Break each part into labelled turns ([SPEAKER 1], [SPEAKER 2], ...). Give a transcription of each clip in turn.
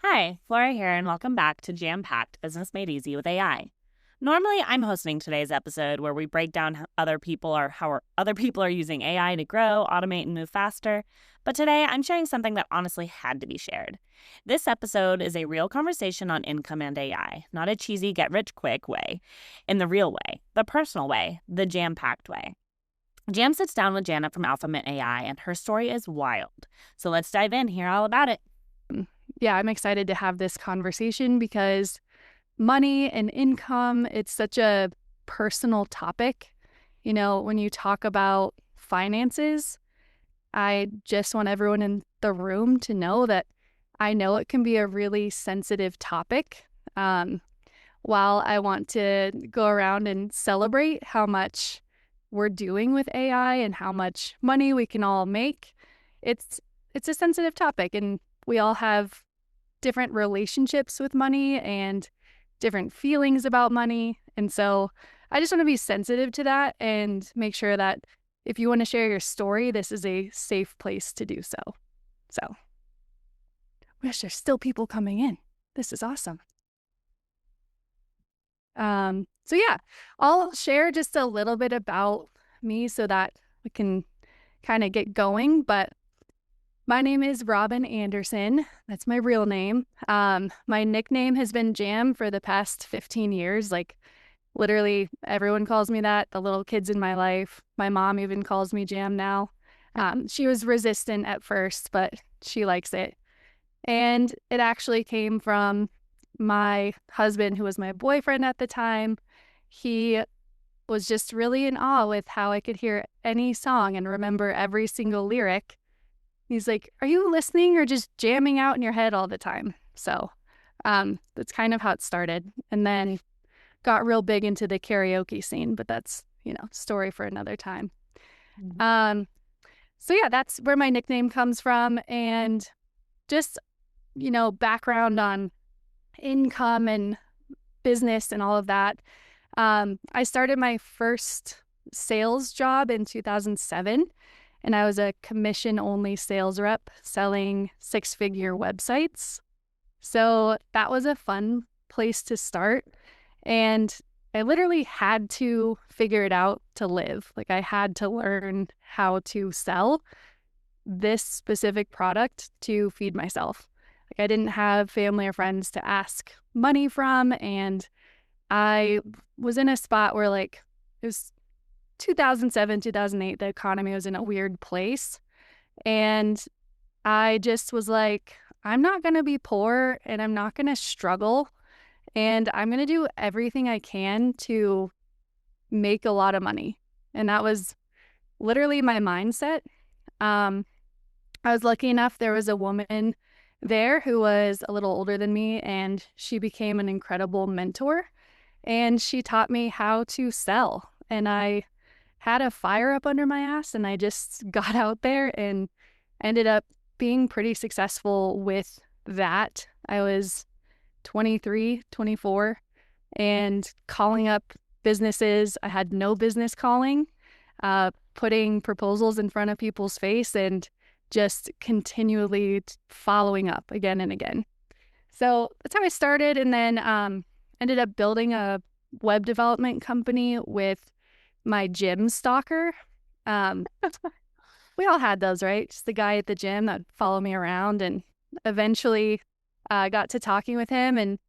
[SPEAKER 1] Hi, Flora here, and welcome back to Jam Packed Business Made Easy with AI. Normally, I'm hosting today's episode where we break down how other people are using AI to grow, automate, and move faster. But today, I'm sharing something that honestly had to be shared. This episode is a real conversation on income and AI, not a cheesy get-rich-quick way, in the real way, the personal way, the jam-packed way. Jam sits down with Jana from AlphaMint AI, and her story is wild. So let's dive in, hear all about it.
[SPEAKER 2] Yeah, I'm excited to have this conversation because money and income, it's such a personal topic. You know, when you talk about finances, I just want everyone in the room to know that I know it can be a really sensitive topic. Um, while I want to go around and celebrate how much we're doing with AI and how much money we can all make, it's it's a sensitive topic, and we all have different relationships with money and different feelings about money. And so I just want to be sensitive to that and make sure that if you want to share your story, this is a safe place to do so. So, wish there's still people coming in. This is awesome. So yeah, I'll share just a little bit about me so that we can kind of get going. But my name is Robin Anderson. That's my real name. My nickname has been Jam for the past 15 years. Like, literally, everyone calls me that. The little kids in my life. My mom even calls me Jam now. She was resistant at first, but she likes it. And it actually came from my husband, who was my boyfriend at the time. He was just really in awe with how I could hear any song and remember every single lyric. He's like, "Are you listening or just jamming out in your head all the time?" So that's kind of how it started. And then got real big into the karaoke scene, but that's, story for another time. So yeah, that's where my nickname comes from. And just, background on income and business and all of that. I started my first sales job in 2007. And I was a commission-only sales rep selling six-figure websites. So that was a fun place to start. And I literally had to figure it out to live. Like, I had to learn how to sell this specific product to feed myself. Like, I didn't have family or friends to ask money from. And I was in a spot where, like, it was 2007, 2008, the economy was in a weird place. And I just was like, I'm not going to be poor and I'm not going to struggle. And I'm going to do everything I can to make a lot of money. And that was literally my mindset. I was lucky enough, there was a woman there who was a little older than me, and she became an incredible mentor. And she taught me how to sell. And I had a fire up under my ass, and I just got out there and ended up being pretty successful with that. I was 23, 24, and calling up businesses. I had no business calling, putting proposals in front of people's face and just continually following up again and again. So that's how I started, and then ended up building a web development company with my gym stalker. We all had those, right? Just the guy at the gym that would follow me around, and eventually got to talking with him, and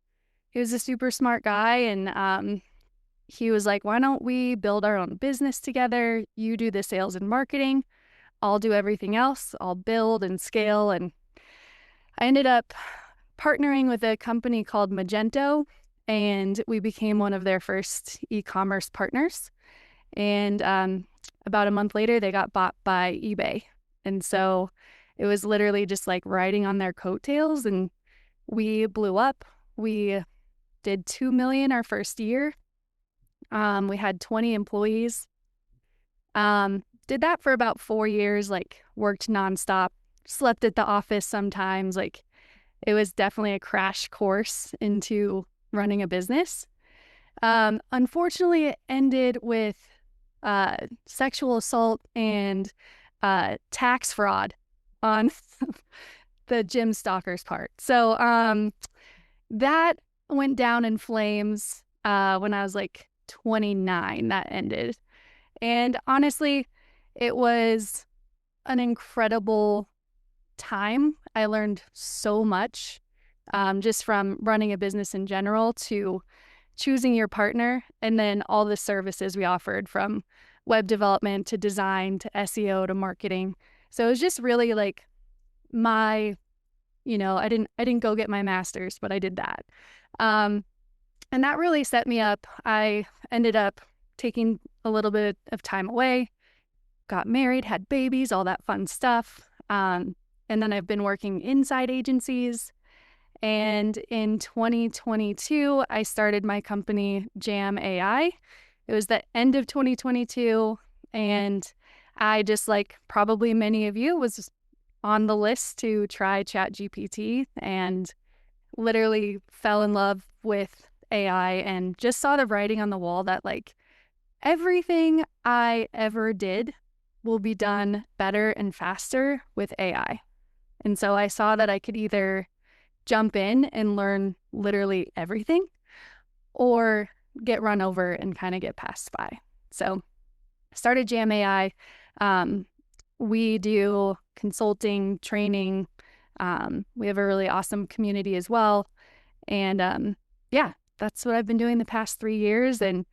[SPEAKER 2] he was a super smart guy. And he was like, "Why don't we build our own business together? You do the sales and marketing. I'll do everything else. I'll build and scale." And I ended up partnering with a company called Magento, and we became one of their first e-commerce partners. And about a month later, they got bought by eBay. And so it was literally just like riding on their coattails, and we blew up. We did 2 million our first year. We had 20 employees. Did that for about 4 years, like worked nonstop, slept at the office sometimes. Like, it was definitely a crash course into running a business. Unfortunately, it ended with sexual assault and tax fraud on the gym stalkers part. So that went down in flames when I was like 29. That ended. And honestly, it was an incredible time. I learned so much just from running a business in general to choosing your partner, and then all the services we offered from web development to design to SEO to marketing. So it was just really like my, I didn't go get my master's, but I did that. And that really set me up. I ended up taking a little bit of time away, got married, had babies, all that fun stuff. And then I've been working inside agencies. And in 2022, I started my company, Jam AI. It was the end of 2022. And I, just like probably many of you, was on the list to try ChatGPT and literally fell in love with AI and just saw the writing on the wall that like everything I ever did will be done better and faster with AI. And so I saw that I could either jump in and learn literally everything or get run over and kind of get passed by. So I started Jam AI. We do consulting, training. We have a really awesome community as well. And yeah, that's what I've been doing the past 3 years. And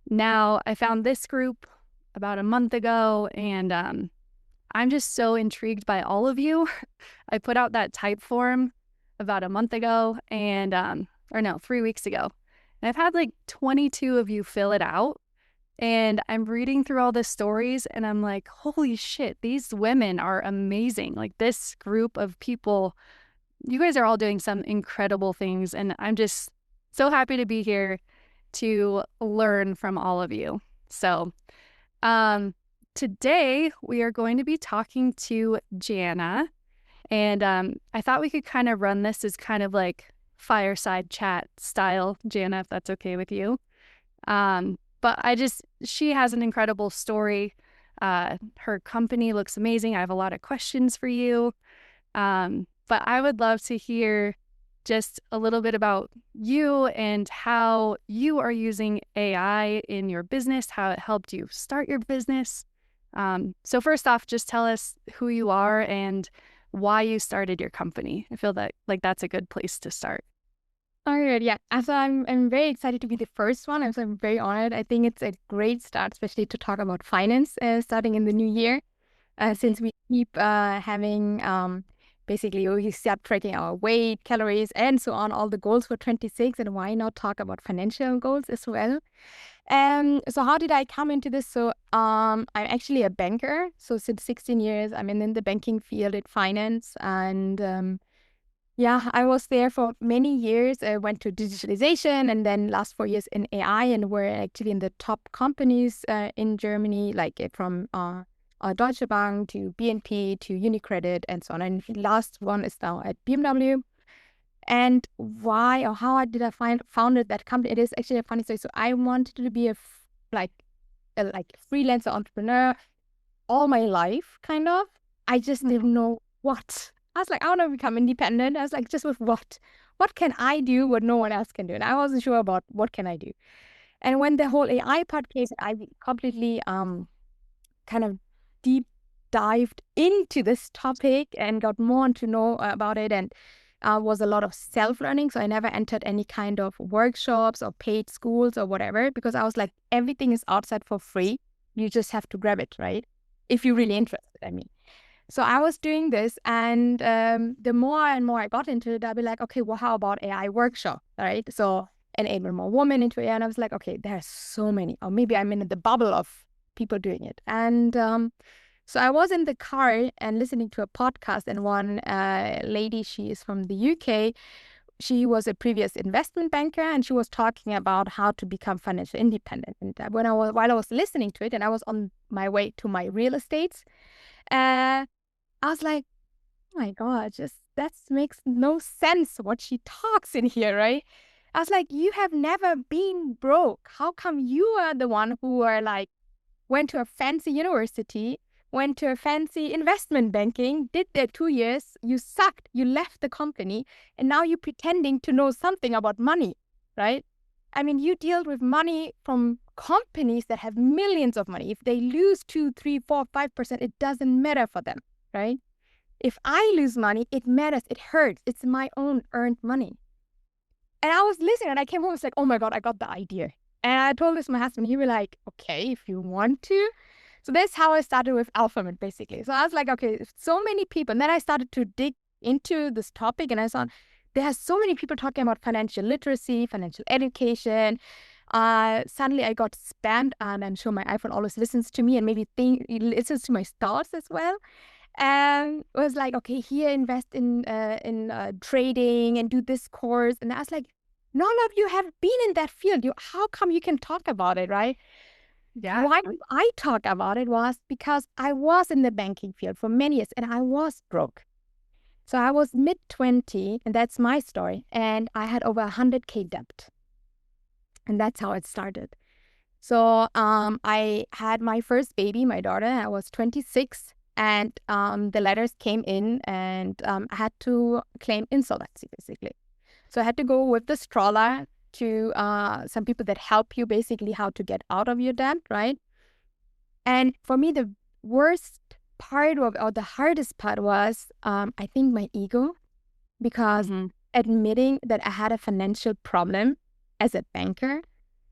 [SPEAKER 2] now I found this group about a month ago, and I'm just so intrigued by all of you. I put out that type form about a month ago, and 3 weeks ago. And I've had like 22 of you fill it out. And I'm reading through all the stories and I'm like, holy shit, these women are amazing. Like this group of people, you guys are all doing some incredible things. And I'm just so happy to be here to learn from all of you. So today we are going to be talking to Jana. And I thought we could kind of run this as kind of like fireside chat style, Jana, if that's okay with you. But she has an incredible story. Her company looks amazing. I have a lot of questions for you. But I would love to hear just a little bit about you and how you are using AI in your business, how it helped you start your business. So first off, just tell us who you are and why you started your company. I feel that like that's a good place to start.
[SPEAKER 3] All right, yeah. So I'm very excited to be the first one. I'm very honored. I think it's a great start, especially to talk about finance starting in the new year, since we keep having basically we start tracking our weight, calories, and so on, all the goals for 26. And why not talk about financial goals as well? So how did I come into this? So I'm actually a banker. So since 16 years, I'm in the banking field in finance, and yeah, I was there for many years. I went to digitalization and then last 4 years in AI, and we're actually in the top companies in Germany, like from Deutsche Bank to BNP to UniCredit and so on. And the last one is now at BMW. And why or how did I founded that company? It is actually a funny story. So I wanted to be a freelancer entrepreneur all my life, kind of. I just didn't know what. I was like, I want to become independent. I was like, just with what? What can I do what no one else can do? And I wasn't sure about what can I do. And when the whole AI part came, I completely kind of deep dived into this topic and got more to know about it, and was a lot of self-learning. So I never entered any kind of workshops or paid schools or whatever, because I was like, everything is outside for free. You just have to grab it, right? If you're really interested, I mean. So I was doing this, and the more and more I got into it, I'd be like, okay, well, how about AI workshop, right? So enable more women into AI. And I was like, okay, there are so many, or maybe I'm in the bubble of people doing it. And so I was in the car and listening to a podcast, and one lady, she is from the UK. She was a previous investment banker, and she was talking about how to become financially independent. And while I was listening to it, and I was on my way to my real estates, I was like, oh my God, that makes no sense what she talks in here, right? I was like, you have never been broke. How come you are the one who are like, went to a fancy university, went to a fancy investment banking, did there 2 years, you sucked, you left the company, and now you're pretending to know something about money, right? I mean, you deal with money from companies that have millions of money. If they lose 2, 3, 4, 5%, it doesn't matter for them, right? If I lose money, it matters, it hurts. It's my own earned money. And I was listening and I came home, it's like, oh my God, I got the idea. And I told this to my husband, he was like, okay, if you want to. So that's how I started with AlphaMint, basically. So I was like, okay, so many people. And then I started to dig into this topic and I saw there are so many people talking about financial literacy, financial education. Suddenly I got spammed, and I'm sure my iPhone always listens to me and maybe it listens to my thoughts as well. And it was like, okay, here invest in trading and do this course. And I was like, none of you have been in that field. How come you can talk about it, right?
[SPEAKER 2] Yeah.
[SPEAKER 3] Why I talk about it was because I was in the banking field for many years and I was broke. So I was mid-20, and that's my story. And I had over 100K debt. And that's how it started. So I had my first baby, my daughter. I was 26. And the letters came in, and I had to claim insolvency, basically. So I had to go with the stroller to some people that help you basically how to get out of your debt, right? And for me, the worst part or the hardest part was, I think, my ego, because admitting that I had a financial problem as a banker,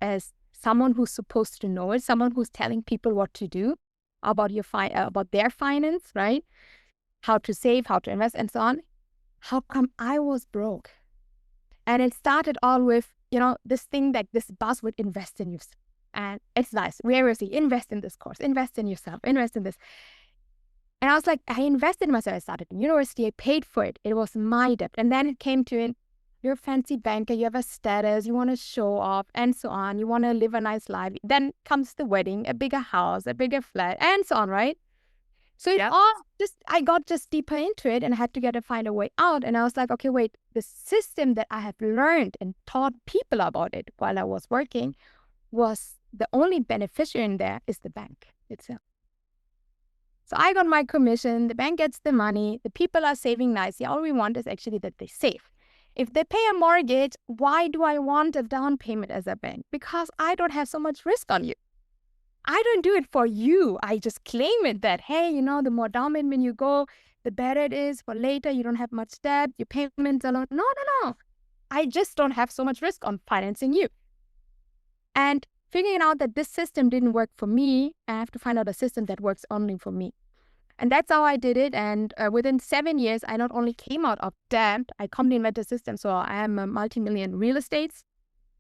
[SPEAKER 3] as someone who's supposed to know it, someone who's telling people what to do about about their finance, right? How to save, how to invest, and so on. How come I was broke? And it started all with, this thing like this buzzword, invest in yourself. And it's nice. Where is he? Invest in this course, invest in yourself, invest in this. And I was like, I invested in myself. I started in university, I paid for it. It was my debt. And then it came to it. You're a fancy banker, you have a status, you want to show off, and so on. You want to live a nice life. Then comes the wedding, a bigger house, a bigger flat, and so on, right? So it all I got just deeper into it, and I had to find a way out. And I was like, okay, wait, the system that I have learned and taught people about it while I was working was the only beneficiary in there is the bank itself. So I got my commission, the bank gets the money, the people are saving nicely. All we want is actually that they save. If they pay a mortgage, why do I want a down payment as a bank? Because I don't have so much risk on you. I don't do it for you. I just claim it that, hey, the more down payment you go, the better it is for later. You don't have much debt. Your payments are low. No. I just don't have so much risk on financing you. And figuring out that this system didn't work for me, I have to find out a system that works only for me. And that's how I did it. And within 7 years, I not only came out of debt, I complemented the system. So I am a multi-million real estates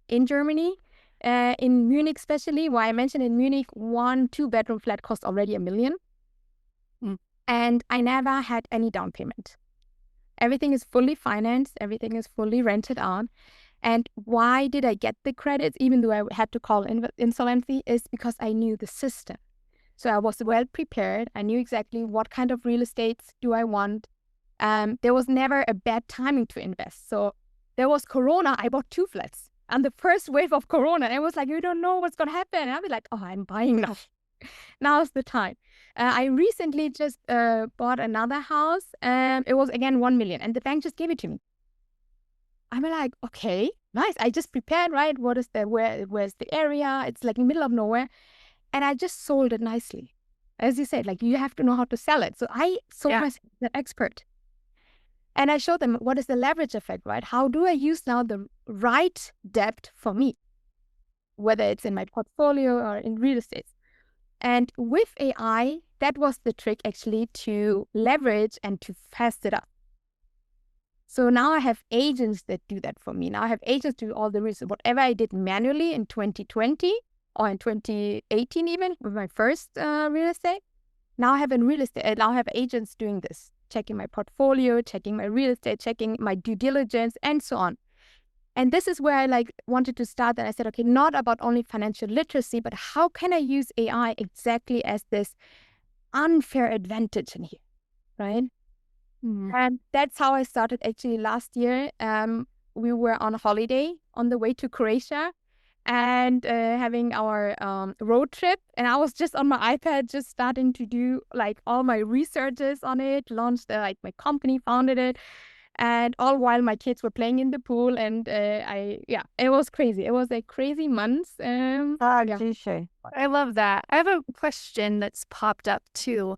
[SPEAKER 3] in Germany, in Munich especially. Why I mentioned in Munich, 1 2-bedroom flat cost already $1 million. And I never had any down payment. Everything is fully financed. Everything is fully rented out. And why did I get the credits, even though I had to call insolvency, is because I knew the system. So I was well prepared. I knew exactly what kind of real estates do I want. There was never a bad timing to invest. So there was Corona. I bought 2 flats. And the first wave of Corona, I was like, you don't know what's going to happen. And I'll be like, oh, I'm buying now. Now's the time. I recently just bought another house. It was, again, 1 million. And the bank just gave it to me. I'm like, okay, nice. I just prepared, right? Where's the area? It's like in the middle of nowhere. And I just sold it nicely. As you said, like, you have to know how to sell it. So I sold myself as an expert. And I showed them what is the leverage effect, right? How do I use now the right debt for me? Whether it's in my portfolio or in real estate. And with AI, that was the trick actually to leverage and to fast it up. So now I have agents that do that for me. Now I have agents do all the research. Whatever I did manually in 2020 or in 2018 even with my first real estate, now I have now I have agents doing this, checking my portfolio, checking my real estate, checking my due diligence, and so on. And this is where I wanted to start. And I said, okay, not about only financial literacy, but how can I use AI exactly as this unfair advantage in here, right? And that's how I started actually last year. We were on holiday on the way to Croatia. and having our road trip. And I was just on my iPad, just starting to do like all my researches on it, launched like my company, founded it. And all while my kids were playing in the pool. And it was crazy. It was a crazy month.
[SPEAKER 4] Cliche.
[SPEAKER 2] I love that. I have a question that's popped up too.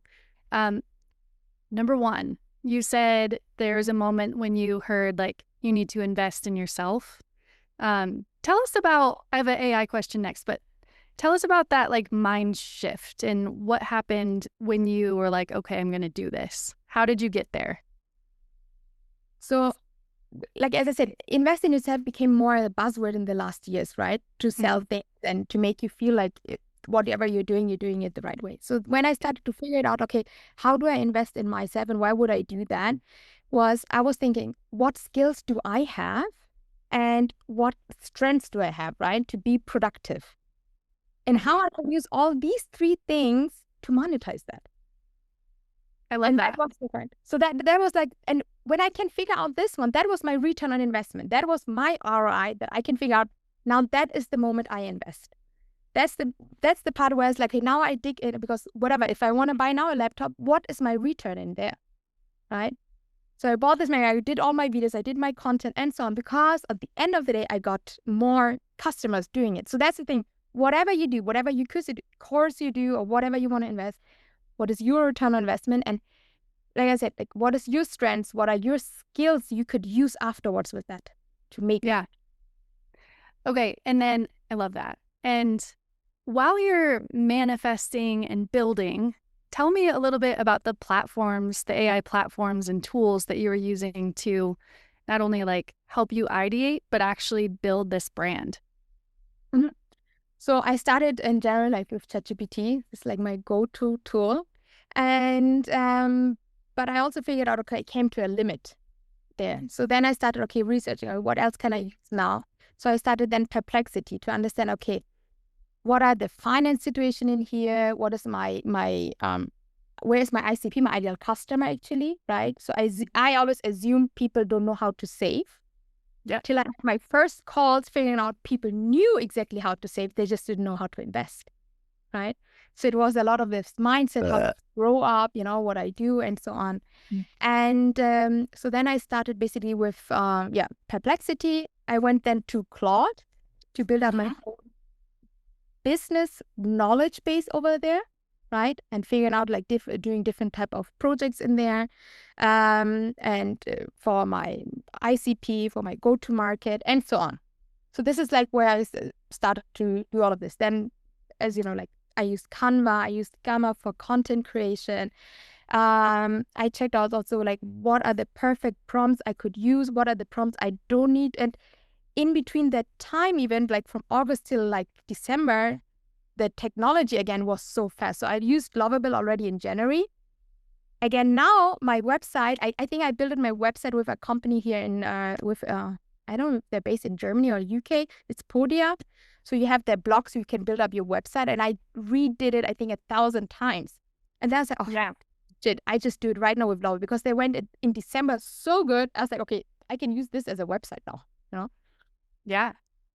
[SPEAKER 2] Number one, you said there's a moment when you heard like you need to invest in yourself. Tell us about, I have an AI question next, but tell us about that like mind shift and what happened when you were like, okay, I'm going to do this. How did you get there?
[SPEAKER 3] So, like as I said, invest in yourself became more a buzzword in the last years, right? To sell things and to make you feel like whatever you're doing it the right way. So when I started to figure it out, okay, how do I invest in myself and why would I do that? I was thinking, what skills do I have and what strengths do I have, right? To be productive. And how I can use all these three things to monetize that.
[SPEAKER 2] I love that.
[SPEAKER 3] That was different. So that was like, and when I can figure out this one, that was my return on investment. That was my ROI that I can figure out. Now that is the moment I invest. That's the part where it's like, okay, now I dig in because whatever, if I want to buy now a laptop, what is my return in there, right? So I bought this, I did all my videos, I did my content and so on, because at the end of the day, I got more customers doing it. So that's the thing. Whatever you do, whatever course you do, or whatever you want to invest, what is your return on investment? And like I said, like what is your strengths? What are your skills you could use afterwards with that to make?
[SPEAKER 2] Yeah. Okay. And then I love that. And while you're manifesting and building, tell me a little bit about the platforms, the AI platforms and tools that you were using to not only like help you ideate, but actually build this brand.
[SPEAKER 3] Mm-hmm. So I started in general like with ChatGPT. It's like my go-to tool. And but I also figured out, okay, I came to a limit there. So then I started, okay, researching, what else can I use now? So I started then Perplexity to understand, okay, what are the finance situation in here? What is my where's my ICP, my ideal customer actually, right? So I always assume people don't know how to save.
[SPEAKER 2] Yeah.
[SPEAKER 3] Till I had my first calls figuring out people knew exactly how to save. They just didn't know how to invest, right? So it was a lot of this mindset, how to grow up, what I do and so on. And so then I started basically with, Perplexity. I went then to Claude to build up my whole business knowledge base over there, right? And figuring out like doing different type of projects in there. And for my ICP, for my go-to-market and so on. So this is like where I started to do all of this. Then, as you know, like I used Canva, I used Gamma for content creation. I checked out also like what are the perfect prompts I could use, what are the prompts I don't need. And in between that time, even like from August till like December, the technology again was so fast. So I used Lovable already in January. Again, now my website, I think I built my website with a company here in, I don't know if they're based in Germany or UK. It's Podia. So you have their blog, so you can build up your website. And I redid it, I think, 1,000 times. And then I was like, oh, yeah, shit, I just do it right now with Lovable because they went in December so good. I was like, okay, I can use this as a website now,
[SPEAKER 2] Yeah.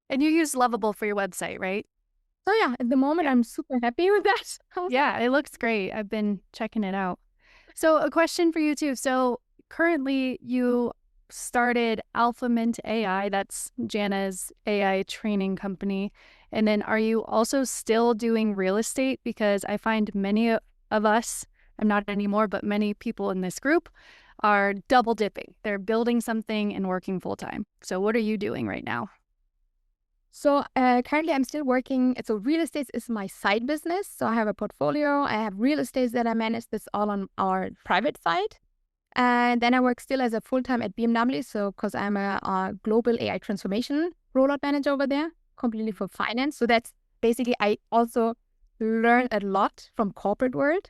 [SPEAKER 2] And you use Lovable for your website, right?
[SPEAKER 3] So yeah, at the moment, I'm super happy with that.
[SPEAKER 2] Yeah, it looks great. I've been checking it out. So a question for you too. So currently you started AlphaMint AI, that's Jana's AI training company. And then are you also still doing real estate? Because I find many of us, I'm not anymore, but many people in this group are double dipping. They're building something and working full time. So what are you doing right now?
[SPEAKER 3] So currently I'm still working. So real estate is my side business. So I have a portfolio. I have real estate that I manage. This all on our private side. And then I work still as a full-time at BMW. So because I'm a global AI transformation rollout manager over there, completely for finance. So that's basically, I also learn a lot from corporate world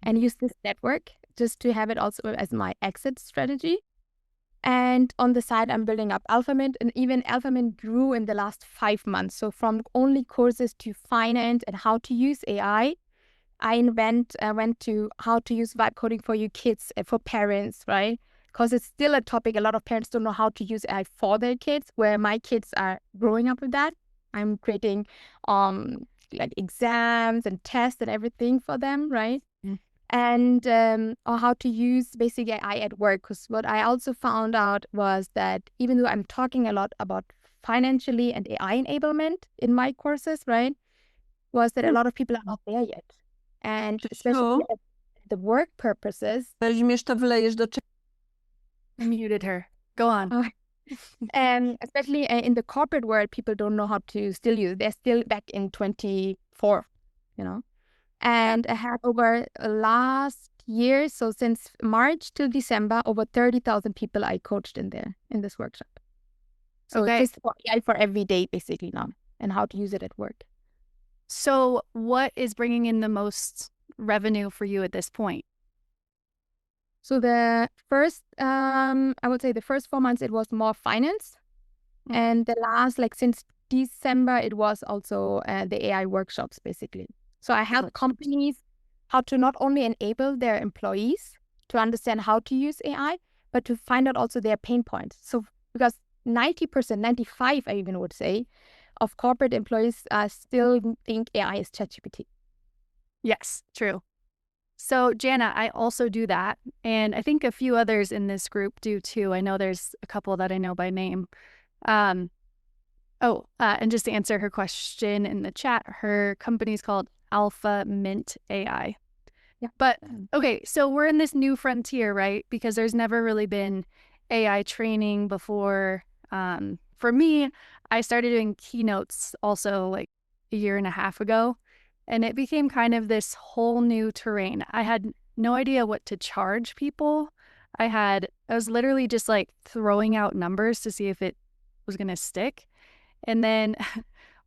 [SPEAKER 3] and use this network just to have it also as my exit strategy. And on the side, I'm building up AlphaMint, and even AlphaMint grew in the last 5 months. So from only courses to finance and how to use AI, I went to how to use vibe coding for your kids, for parents, right? Because it's still a topic. A lot of parents don't know how to use AI for their kids, where my kids are growing up with that. I'm creating like exams and tests and everything for them, right? And or how to use basic AI at work. Because what I also found out was that even though I'm talking a lot about financially and AI enablement in my courses, right, was that a lot of people are not there yet. And especially at the work purposes.
[SPEAKER 4] Weźmiesz to, wlejesz do
[SPEAKER 2] I muted her. Go on.
[SPEAKER 3] And especially in the corporate world, people don't know how to still use it. They're still back in 24, you know. And I had over last year, so since March till December, over 30,000 people I coached in this workshop. So just for AI for every day, basically now, and how to use it at work.
[SPEAKER 2] So what is bringing in the most revenue for you at this point?
[SPEAKER 3] So the first, I would say the first 4 months, it was more finance. And the last, like since December, it was also the AI workshops, basically. So I help companies how to not only enable their employees to understand how to use AI, but to find out also their pain points. So because 90%, 95, I even would say, of corporate employees still think AI is ChatGPT.
[SPEAKER 2] Yes, true. So Jana, I also do that. And I think a few others in this group do too. I know there's a couple that I know by name. And just to answer her question in the chat, her company's called AlphaMint AI.
[SPEAKER 3] Yeah.
[SPEAKER 2] But okay, so we're in this new frontier, right? Because there's never really been AI training before. For me, I started doing keynotes also like a year and a half ago, and it became kind of this whole new terrain. I had no idea what to charge people. I was literally just like throwing out numbers to see if it was going to stick. And then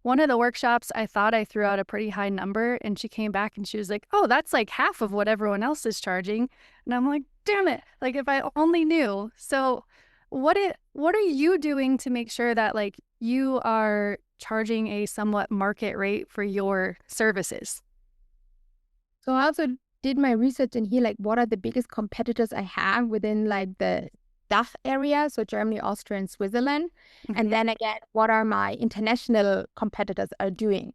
[SPEAKER 2] one of the workshops, I thought I threw out a pretty high number, and she came back and she was like, oh, that's like half of what everyone else is charging. And I'm like, damn it. Like if I only knew. So what are you doing to make sure that like you are charging a somewhat market rate for your services?
[SPEAKER 3] So I also did my research in here, like what are the biggest competitors I have within like the DACH area, so Germany, Austria, and Switzerland. And then again, what are my international competitors are doing?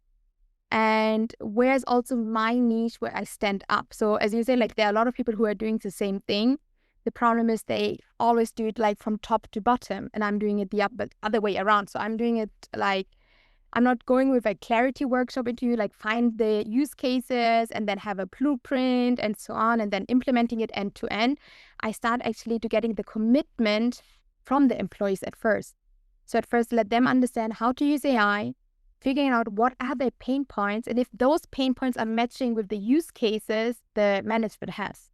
[SPEAKER 3] And where's also my niche where I stand up? So as you say, like there are a lot of people who are doing the same thing. The problem is they always do it like from top to bottom, and I'm doing it the other way around. So I'm doing it like, I'm not going with a clarity workshop into like find the use cases and then have a blueprint and so on, and then implementing it end to end. I start actually to getting the commitment from the employees at first. So at first, let them understand how to use AI, figuring out what are their pain points, and if those pain points are matching with the use cases the management has.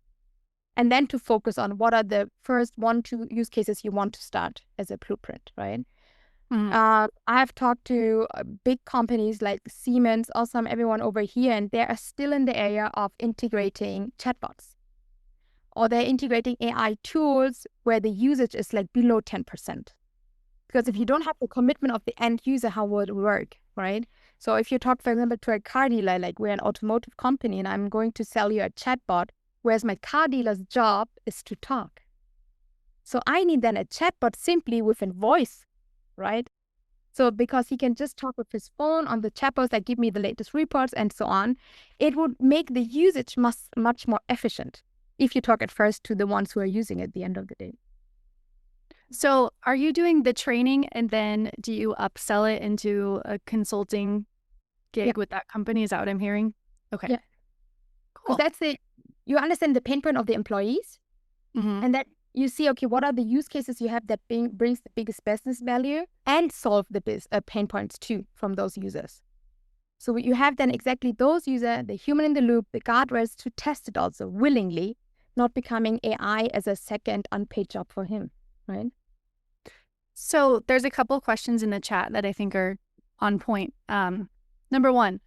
[SPEAKER 3] And then to focus on what are the first 1-2 use cases you want to start as a blueprint, right? I have talked to big companies like Siemens, Osram, everyone over here, and they are still in the area of integrating chatbots. Or they're integrating AI tools where the usage is like below 10%. Because if you don't have the commitment of the end user, how would it work, right? So if you talk, for example, to a car dealer, like we're an automotive company and I'm going to sell you a chatbot, whereas my car dealer's job is to talk. So I need then a chatbot simply with a voice, right? So because he can just talk with his phone on the chatbots that give me the latest reports and so on, it would make the usage much more efficient if you talk at first to the ones who are using it at the end of the day.
[SPEAKER 2] So are you doing the training and then do you upsell it into a consulting gig with that company? Is that what I'm hearing? Okay.
[SPEAKER 3] Yeah. Cool. That's it. You understand the pain point of the employees, and that you see, okay, what are the use cases you have that brings the biggest business value, and solve the pain points too from those users. So you have then exactly those users, the human in the loop, the guardrails to test it also willingly, not becoming AI as a second unpaid job for him, right?
[SPEAKER 2] So there's a couple questions in the chat that I think are on point. Number one,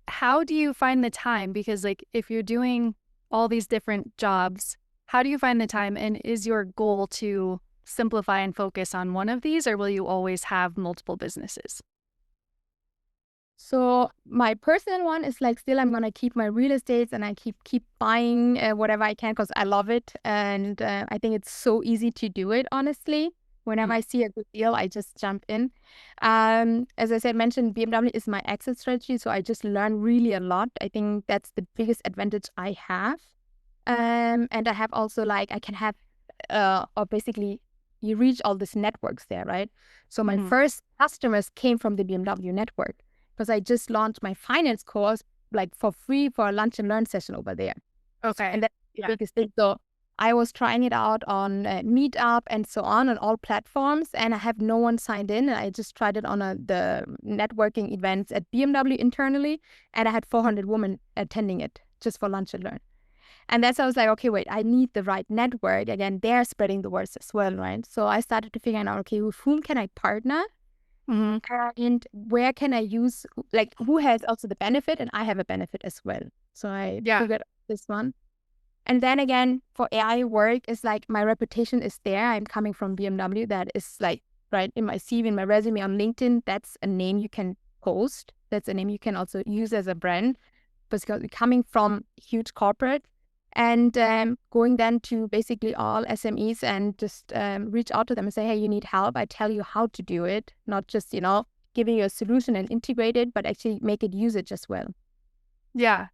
[SPEAKER 2] how do you find the time? Because like if you're doing all these different jobs, how do you find the time? And is your goal to simplify and focus on one of these, or will you always have multiple businesses?
[SPEAKER 3] So my personal one is like still I'm gonna keep my real estate and I keep buying whatever I can because I love it, and I think it's so easy to do it, honestly. Whenever I see a good deal, I just jump in. As I said, mentioned BMW is my exit strategy, so I just learn really a lot. I think that's the biggest advantage I have. And I have also like I can have, or basically you reach all these networks there, right? So my first customers came from the BMW network because I just launched my finance course like for free for a lunch and learn session over there.
[SPEAKER 2] Okay.
[SPEAKER 3] And that's the biggest thing. So I was trying it out on Meetup and so on all platforms, and I have no one signed in. And I just tried it on the networking events at BMW internally, and I had 400 women attending it just for lunch and learn. And that's how I was like, okay, wait, I need the right network. Again, they're spreading the words as well, right? So I started to figure out, okay, with whom can I partner? And where can I use, like, who has also the benefit, and I have a benefit as well. So I figured out this one. And then again, for AI work, it's like my reputation is there. I'm coming from BMW. That is like, right, in my CV, in my resume on LinkedIn, that's a name you can post. That's a name you can also use as a brand. Because coming from huge corporate and going then to basically all SMEs and just reach out to them and say, hey, you need help. I tell you how to do it, not just, giving you a solution and integrate it, but actually make it usage as well.
[SPEAKER 2] Yeah.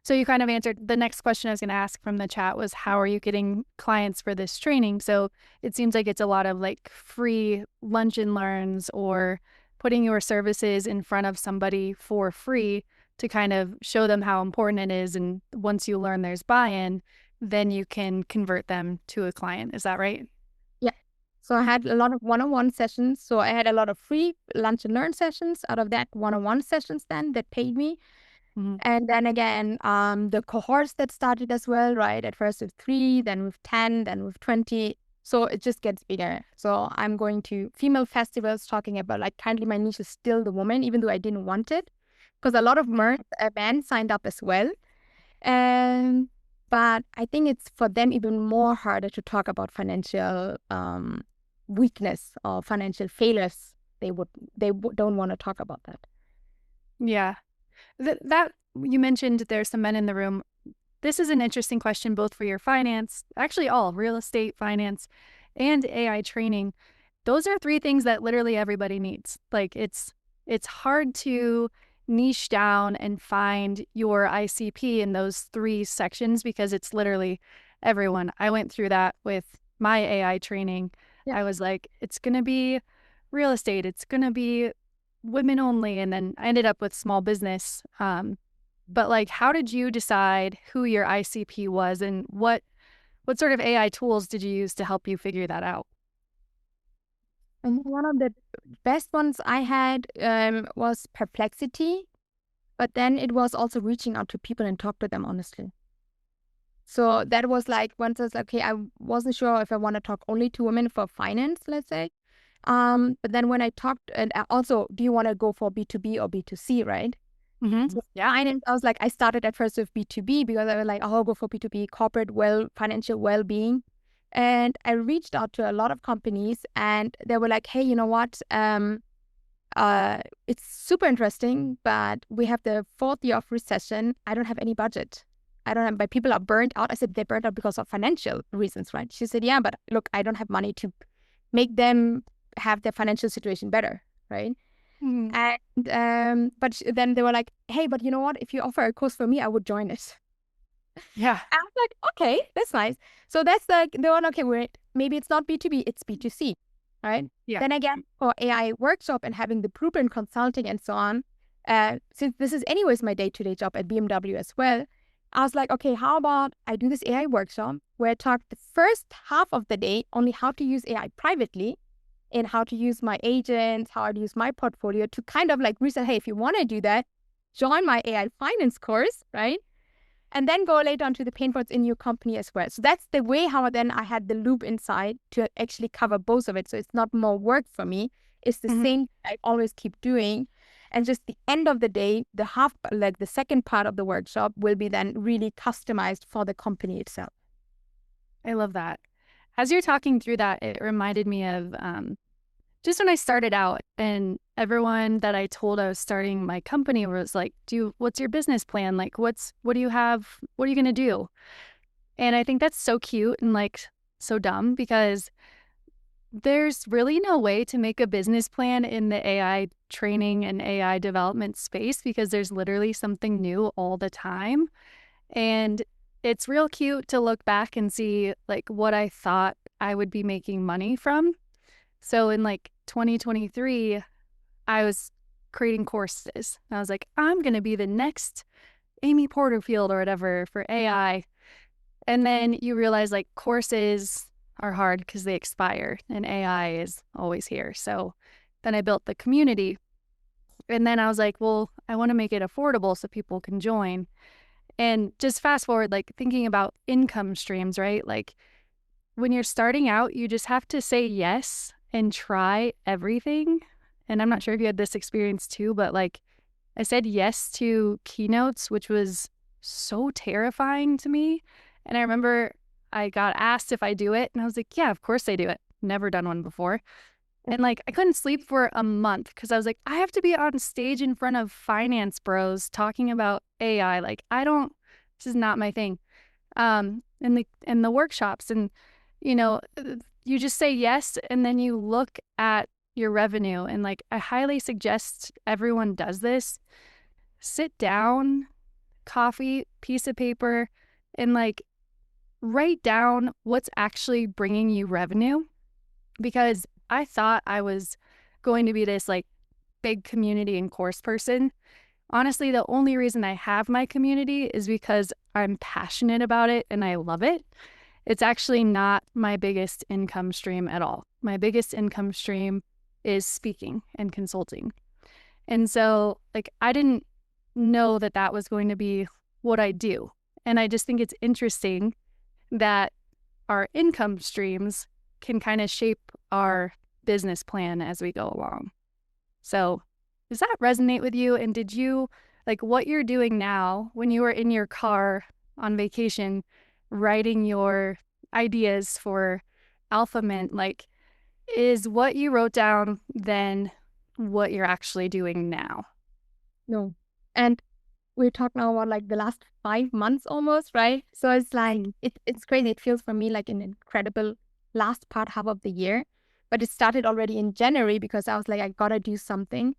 [SPEAKER 2] So you kind of answered the next question I was going to ask from the chat was, how are you getting clients for this training? So it seems like it's a lot of like free lunch and learns or putting your services in front of somebody for free to kind of show them how important it is. And once you learn there's buy-in, then you can convert them to a client. Is that right?
[SPEAKER 3] Yeah. So I had a lot of one-on-one sessions. So I had a lot of free lunch and learn sessions. Out of that, one-on-one sessions then that paid me. And then again, the cohorts that started as well, right? At first with 3, then with 10, then with 20. So it just gets bigger. So I'm going to female festivals talking about like currently my niche is still the woman, even though I didn't want it. Because a lot of men signed up as well. But I think it's for them even more harder to talk about financial weakness or financial failures. They don't want to talk about that.
[SPEAKER 2] Yeah. That you mentioned there's some men in the room. This is an interesting question both for your finance, actually all real estate, finance, and AI training. Those are 3 things that literally everybody needs. Like it's hard to niche down and find your ICP in those 3 sections because it's literally everyone. I went through that with my AI training. I was like, it's going to be real estate. It's going to be women only. And then I ended up with small business. But like, how did you decide who your ICP was and what sort of AI tools did you use to help you figure that out?
[SPEAKER 3] And one of the best ones I had was Perplexity, but then it was also reaching out to people and talk to them honestly. So that was like, once I was like, okay, I wasn't sure if I want to talk only to women for finance, let's say. But then when I talked, and also, do you want to go for B2B or B2C, right? So finance, I was like, I started at first with B2B because I was like, oh, I'll go for B2B, corporate financial well-being. And I reached out to a lot of companies and they were like, hey, you know what? It's super interesting, but we have the 4th year of recession. I don't have any budget. But people are burnt out. I said, they're burnt out because of financial reasons, right? She said, yeah, but look, I don't have money to make them have their financial situation better, right? And but then they were like, hey, but you know what? If you offer a course for me, I would join it.
[SPEAKER 2] Yeah.
[SPEAKER 3] I was like, okay, that's nice. So that's the one, okay, wait, maybe it's not B2B, it's B2C, right?
[SPEAKER 2] Yeah.
[SPEAKER 3] Then again, for AI workshop and having the blueprint consulting and so on, since this is anyways my day-to-day job at BMW as well, I was like, okay, how about I do this AI workshop where I talk the first half of the day only how to use AI privately and how to use my agents, how to use my portfolio to kind of like reset, hey, if you want to do that, join my AI finance course, right? And then go later on to the pain points in your company as well. So that's the way how then I had the loop inside to actually cover both of it. So it's not more work for me. It's the same I always keep doing. And just the end of the day, the second part of the workshop will be then really customized for the company itself.
[SPEAKER 2] I love that. As you're talking through that, it reminded me of just when I started out and everyone that I told I was starting my company was like, what's your business plan? Like, what do you have? What are you going to do? And I think that's so cute and like so dumb because there's really no way to make a business plan in the AI training and AI development space because there's literally something new all the time. And it's real cute to look back and see like what I thought I would be making money from. So in like 2023, I was creating courses. I was like, I'm going to be the next Amy Porterfield or whatever for AI. And then you realize like courses are hard because they expire and AI is always here. So then I built the community. And then I was like, well, I want to make it affordable so people can join. And just fast forward, like thinking about income streams, right? Like when you're starting out, you just have to say yes and try everything. And I'm not sure if you had this experience too, but like I said yes to keynotes, which was so terrifying to me. And I remember I got asked if I do it, and I was like, yeah, of course I do it. Never done one before. And like I couldn't sleep for a month because I was like, I have to be on stage in front of finance bros talking about AI. Like this is not my thing. In the workshops, and you just say yes, and then you look at your revenue, and like I highly suggest everyone does this. Sit down, coffee, piece of paper, and like write down what's actually bringing you revenue, because I thought I was going to be this like big community and course person. Honestly, the only reason I have my community is because I'm passionate about it and I love it. It's actually not my biggest income stream at all. My biggest income stream is speaking and consulting. And so like I didn't know that that was going to be what I do. And I just think it's interesting that our income streams can kind of shape our business plan as we go along. So does that resonate with you? And did you like what you're doing now when you were in your car on vacation writing your ideas for AlphaMint, like is what you wrote down then what you're actually doing now?
[SPEAKER 3] No. And we talk now about like the last 5 months almost, right? So it's like, it's crazy. It feels for me like an incredible last part half of the year. But it started already in January because I was like, I gotta do something.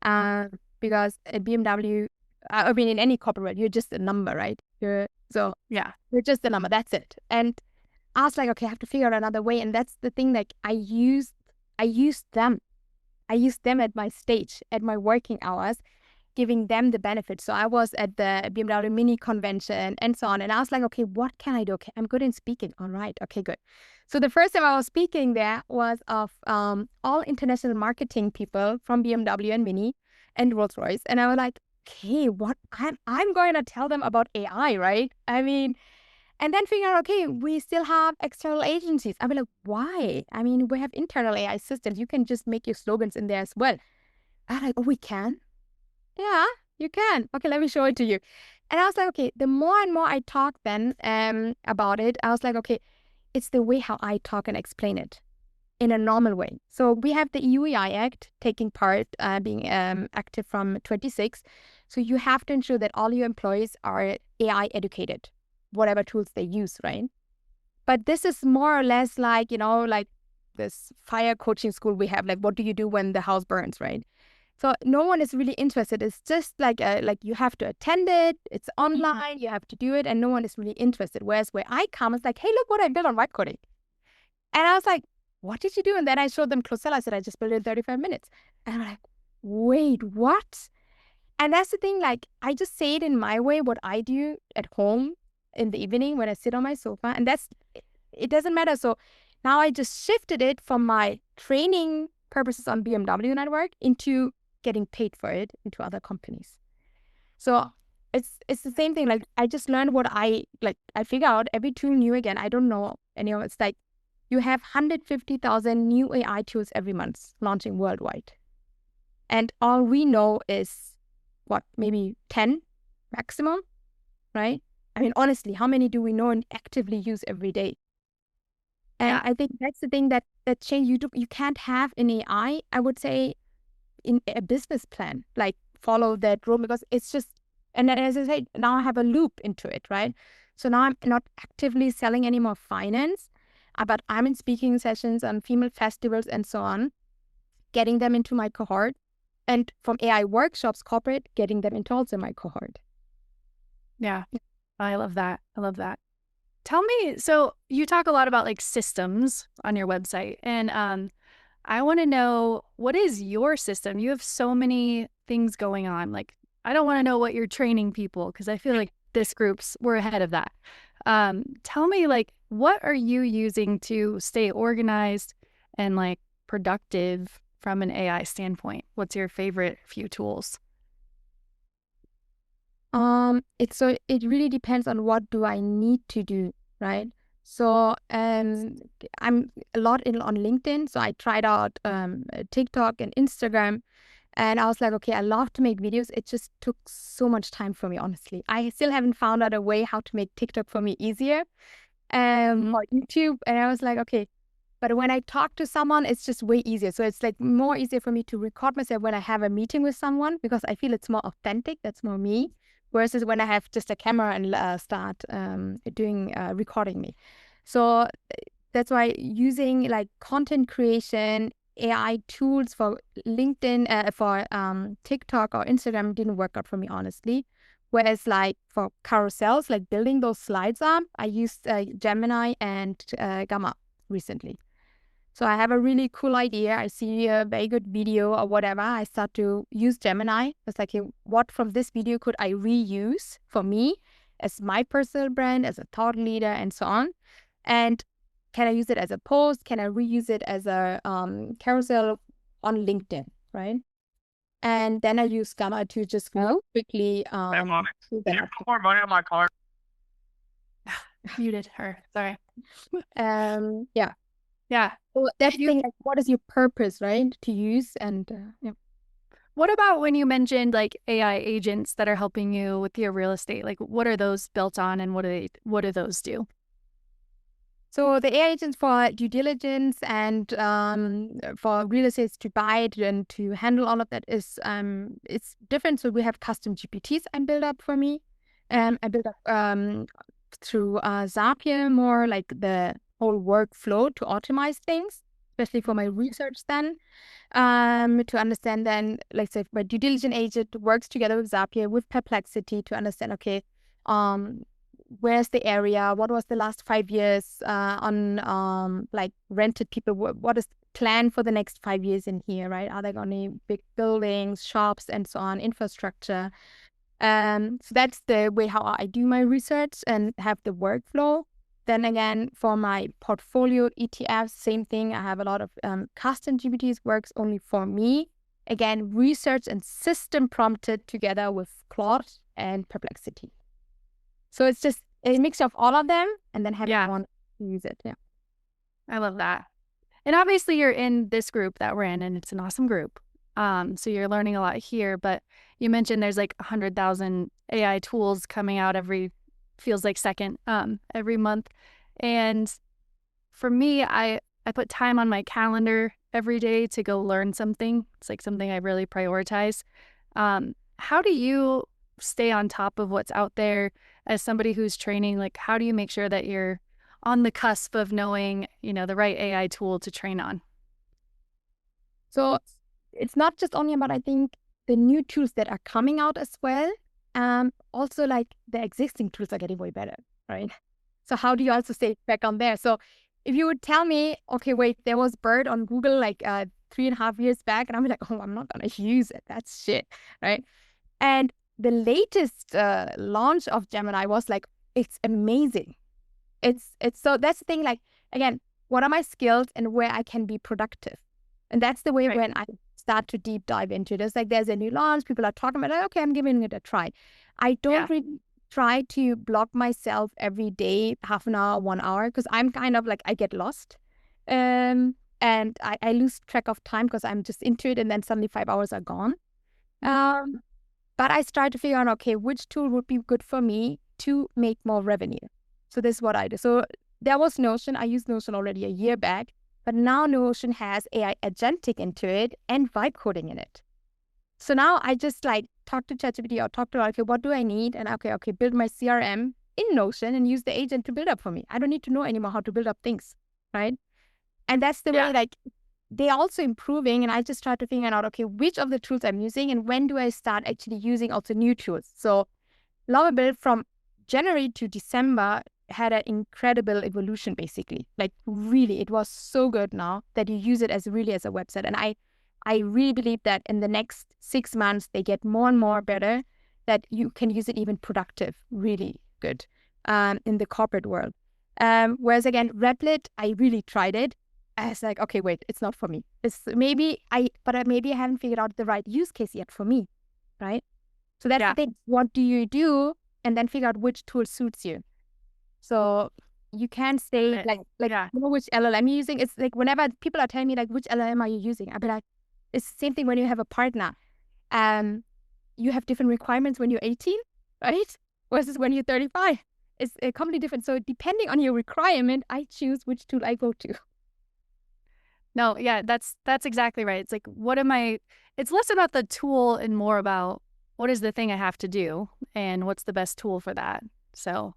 [SPEAKER 3] Because at BMW, I mean, in any corporate, you're just a number, right? You're just a number. That's it. And I was like, okay, I have to figure out another way. And that's the thing. Like I used them. I used them at my stage, at my working hours, giving them the benefits. So I was at the BMW mini convention and so on. And I was like, okay, what can I do? Okay, I'm good in speaking. All right. Okay, good. So the first time I was speaking there was of all international marketing people from BMW and Mini and Rolls-Royce. And I was like, okay, what I'm going to tell them about AI, right? I mean, and then figure out, okay, we still have external agencies. I mean, like, why? I mean, we have internal AI systems. You can just make your slogans in there as well. I'm like, oh, we can? Yeah, you can. Okay, let me show it to you. And I was like, okay, the more and more I talk then about it, I was like, okay, it's the way how I talk and explain it in a normal way. So we have the EU AI Act taking part, being active from 26. So you have to ensure that all your employees are AI educated, whatever tools they use, right? But this is more or less like, like this fire coaching school we have, like what do you do when the house burns, right? So no one is really interested. It's just like you have to attend it. It's online. You have to do it, and no one is really interested. Whereas where I come, it's like, hey, look what I built on vibe coding. And I was like, what did you do? And then I showed them Closella. I said, I just built it in 35 minutes. And I'm like, wait, what? And that's the thing. Like, I just say it in my way, what I do at home in the evening when I sit on my sofa, and it doesn't matter. So now I just shifted it from my training purposes on BMW network into getting paid for it into other companies. So it's the same thing. Like I just learned what I figure out every tool new again. I don't know anymore. It's like you have 150,000 new AI tools every month launching worldwide. And all we know is what, maybe 10 maximum, right? I mean, honestly, how many do we know and actively use every day? And I think that's the thing that changed. You can't have an AI, I would say, in a business plan, like follow that rule, because it's just, and then as I said, now I have a loop into it, right? So now I'm not actively selling any more finance. but I'm in speaking sessions on female festivals and so on, getting them into my cohort. And from AI workshops, corporate, getting them into also my cohort.
[SPEAKER 2] Yeah, I love that. I love that. Tell me, so you talk a lot about like systems on your website, and I want to know, what is your system? You have so many things going on. Like, I don't want to know what you're training people, because I feel like we're ahead of that. Tell me, like, what are you using to stay organized and like productive from an AI standpoint? What's your favorite few tools?
[SPEAKER 3] It really depends on what do I need to do, right? So I'm a lot on LinkedIn. So I tried out TikTok and Instagram, and I was like, okay, I love to make videos. It just took so much time for me, honestly. I still haven't found out a way how to make TikTok for me easier, or YouTube. And I was like, okay, but when I talk to someone, it's just way easier. So it's like more easier for me to record myself when I have a meeting with someone, because I feel it's more authentic. That's more me. Versus when I have just a camera and start doing recording me. So that's why using like content creation, AI tools for LinkedIn, for TikTok or Instagram didn't work out for me, honestly. Whereas like for carousels, like building those slides up, I used Gemini and Gamma recently. So I have a really cool idea. I see a very good video or whatever. I start to use Gemini. It's like, hey, what from this video could I reuse for me as my personal brand, as a thought leader, and so on? And can I use it as a post? Can I reuse it as a carousel on LinkedIn, right? And then I use Gamma to just go quickly.
[SPEAKER 2] More money on my card. Muted her. Sorry.
[SPEAKER 3] Yeah.
[SPEAKER 2] Yeah.
[SPEAKER 3] Well, that's the thing, like, what is your purpose, right? To use and yeah.
[SPEAKER 2] What about when you mentioned like AI agents that are helping you with your real estate? Like, what are those built on, and what do those do?
[SPEAKER 3] So the AI agents for due diligence and for real estate to buy it and to handle all of that is it's different. So we have custom GPTs I build up for me. I build up through Zapier, more like the whole workflow to optimize things, especially for my research then. To understand then, like say my due diligence agent works together with Zapier, with Perplexity to understand, okay, where's the area? What was the last 5 years on like rented people? What is planned for the next 5 years in here, right? Are there going to be big buildings, shops, and so on, infrastructure? So that's the way how I do my research and have the workflow. Then again, for my portfolio ETFs, same thing. I have a lot of custom GPTs, works only for me. Again, research and system prompted together with Claude and Perplexity. So it's just a mix of all of them, and then having one to use it. Yeah,
[SPEAKER 2] I love that. And obviously, you're in this group that we're in, and it's an awesome group. So you're learning a lot here. But you mentioned there's like 100,000 AI tools coming out every month. And for me, I put time on my calendar every day to go learn something. It's like something I really prioritize. How do you stay on top of what's out there as somebody who's training? Like, how do you make sure that you're on the cusp of knowing, the right AI tool to train on?
[SPEAKER 3] So it's not just only about, I think, the new tools that are coming out as well. Also, like the existing tools are getting way better, right? So how do you also stay back on there? So if you would tell me, okay, wait, there was Bird on Google like 3.5 years back, and I'm like, oh, I'm not gonna use it. That's shit, right? And the latest launch of Gemini was like, it's amazing. It's so that's the thing. Like, again, what are my skills and where I can be productive? And that's the way when I start to deep dive into it. It's like there's a new launch, people are talking about it, okay, I'm giving it a try. I don't really try to block myself every day, half an hour, 1 hour, because I'm kind of like, I get lost. And I lose track of time because I'm just into it, and then suddenly 5 hours are gone. But I start to figure out, okay, which tool would be good for me to make more revenue. So this is what I do. So there was Notion. I used Notion already a year back. But now Notion has AI agentic into it and vibe coding in it. So now I just like talk to ChatGPT or talk to, okay, what do I need? And okay, build my CRM in Notion and use the agent to build up for me. I don't need to know anymore how to build up things. right? And that's the way, like, they're also improving. And I just try to figure out, okay, which of the tools I'm using and when do I start actually using also new tools. So Lovable from January to December had an incredible evolution, basically. Like, really, it was so good now that you use it as a website. And I really believe that in the next 6 months, they get more and more better, that you can use it even productive, really good in the corporate world. Whereas again, Replit, I really tried it. I was like, okay, wait, it's not for me. Maybe I haven't figured out the right use case yet for me, right? So that's the thing. What do you do? And then figure out which tool suits you. So you can't say know which LLM you're using. It's like whenever people are telling me like, which LLM are you using? I'll be like, it's the same thing when you have a partner. You have different requirements when you're 18, right? Versus when you're 35. It's completely different. So depending on your requirement, I choose which tool I go to.
[SPEAKER 2] No, yeah, that's exactly right. It's like, it's less about the tool and more about what is the thing I have to do and what's the best tool for that. So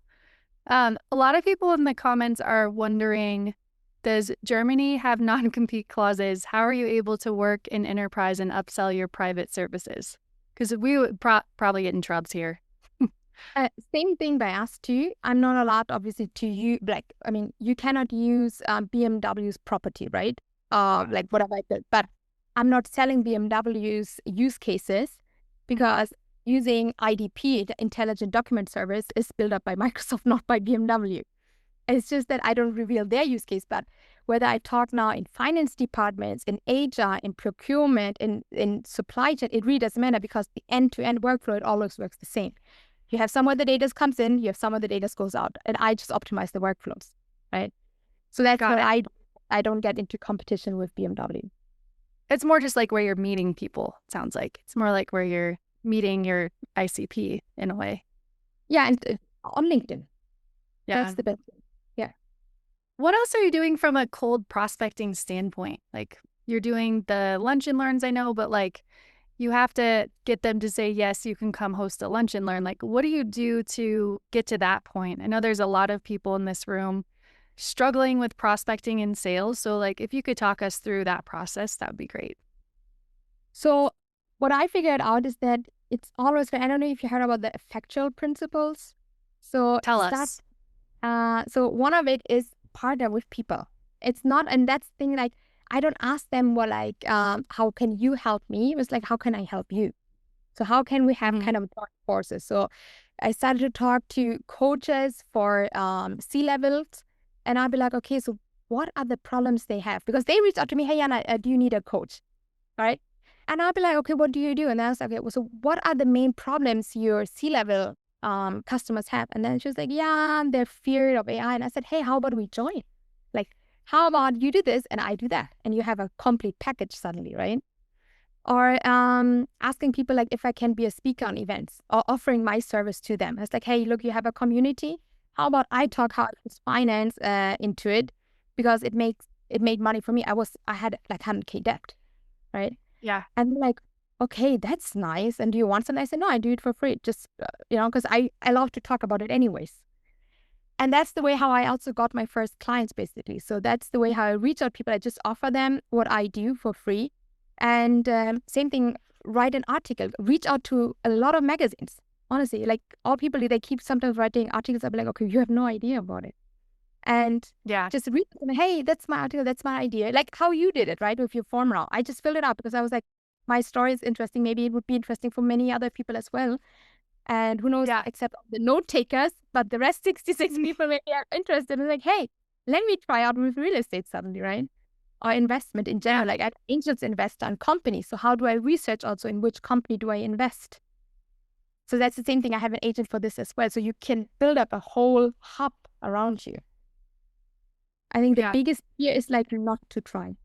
[SPEAKER 2] a lot of people in the comments are wondering, does Germany have non-compete clauses? How are you able to work in enterprise and upsell your private services? Because we would probably get in troubles here.
[SPEAKER 3] Same thing by us too. I'm not allowed, obviously, to use, you cannot use BMW's property, right? Like whatever I built. But I'm not selling BMW's use cases because using IDP, the Intelligent Document Service, is built up by Microsoft, not by BMW. It's just that I don't reveal their use case. But whether I talk now in finance departments, in HR, in procurement, in supply chain, it really doesn't matter because the end-to-end workflow, it always works the same. You have somewhere the data comes in, you have somewhere the data goes out, and I just optimize the workflows, right? So that's why I don't get into competition with BMW.
[SPEAKER 2] It's more just like where you're meeting people, it sounds like. It's more like where you're meeting your ICP in a way.
[SPEAKER 3] Yeah, and on LinkedIn.
[SPEAKER 2] Yeah.
[SPEAKER 3] That's the best thing. Yeah.
[SPEAKER 2] What else are you doing from a cold prospecting standpoint? Like, you're doing the lunch and learns, I know, but like, you have to get them to say, yes, you can come host a lunch and learn. Like, what do you do to get to that point? I know there's a lot of people in this room struggling with prospecting and sales. So like, if you could talk us through that process, that would be great.
[SPEAKER 3] So what I figured out is that it's always, I don't know if you heard about the effectual principles. So
[SPEAKER 2] tell us.
[SPEAKER 3] So one of it is partner with people. It's not, and that's the thing, like, I don't ask them, well, like, how can you help me? It was like, how can I help you? So how can we have kind of joint forces? So I started to talk to coaches for C-levels, and I'll be like, okay, so what are the problems they have? Because they reach out to me, hey, Jana, do you need a coach? Right? And I'll be like, okay, what do you do? And I was like, okay, well, so what are the main problems your C-level customers have? And then she was like, yeah, they're feared of AI. And I said, hey, how about we join? Like, how about you do this and I do that? And you have a complete package suddenly, right? Or asking people like if I can be a speaker on events or offering my service to them. It's like, hey, look, you have a community. How about I talk how I use finance into it because it made money for me. I had like 100K debt, right?
[SPEAKER 2] Yeah.
[SPEAKER 3] And they're like, okay, that's nice. And do you want something? I said, no, I do it for free. Just, because I love to talk about it anyways. And that's the way how I also got my first clients, basically. So that's the way how I reach out people. I just offer them what I do for free. And same thing, write an article, reach out to a lot of magazines. Honestly, like all people, they keep sometimes writing articles. I'll be like, okay, you have no idea about it. And just read them, hey, that's my article, that's my idea. Like how you did it, right? With your form now. I just filled it out because I was like, my story is interesting. Maybe it would be interesting for many other people as well. And who knows, except the note takers, but the rest 66 people maybe are interested and like, hey, let me try out with real estate suddenly, right? Or investment in general. Like angels invest on companies. So how do I research also in which company do I invest? So that's the same thing. I have an agent for this as well. So you can build up a whole hub around you. I think the biggest fear is like not to try.